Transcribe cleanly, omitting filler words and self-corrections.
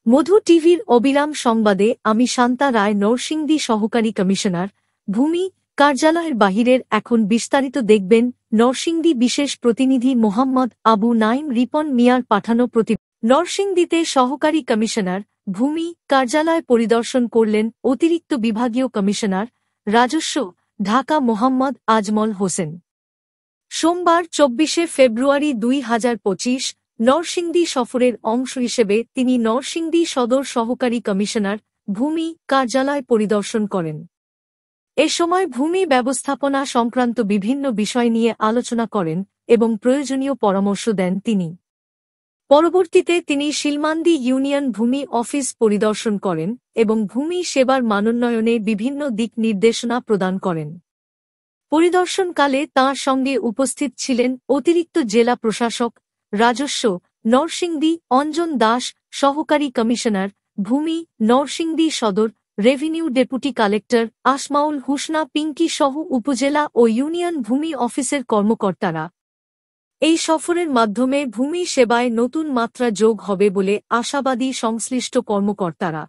মধু টিভির অবিরাম সংবাদে আমি শান্তা রায় নরসিংদী সহকারী কমিশনার ভূমি কার্যালয়ের বাহিরের এখন বিস্তারিত দেখবেন নরসিংদী বিশেষ প্রতিনিধি মোহাম্মদ আবু নাইম রিপন মিয়ার পাঠানো নরসিংদীতে সহকারী কমিশনার ভূমি কার্যালয় পরিদর্শন করলেন অতিরিক্ত বিভাগীয় কমিশনার রাজস্ব ঢাকা মোহাম্মদ আজমল হোসেন। সোমবার ২৪শে ফেব্রুয়ারি ২০২৫ নরসিংদী সফরের অংশ হিসেবে তিনি নরসিংদী সদর সহকারী কমিশনার ভূমি কার্যালয় পরিদর্শন করেন। এ সময় ভূমি ব্যবস্থাপনা সংক্রান্ত বিভিন্ন বিষয় নিয়ে আলোচনা করেন এবং প্রয়োজনীয় পরামর্শ দেন তিনি। পরবর্তীতে তিনি শিলমান্দি ইউনিয়ন ভূমি অফিস পরিদর্শন করেন এবং ভূমি সেবার মানোন্নয়নে বিভিন্ন দিক নির্দেশনা প্রদান করেন। পরিদর্শনকালে তাঁর সঙ্গে উপস্থিত ছিলেন অতিরিক্ত জেলা প্রশাসক রাজস্ব নরসিংদী অঞ্জন দাস, সহকারী কমিশনার ভূমি Narsingdi Sadar revenue deputy collector Asmaul Husna Pinky সহ উপজেলা ও ইউনিয়ন ভূমি অফিসের কর্মকর্তারা। এই সফরের মাধ্যমে ভূমি সেবায় নতুন মাত্রা যোগ হবে বলে আশাবাদী সংশ্লিষ্ট কর্মকর্তারা।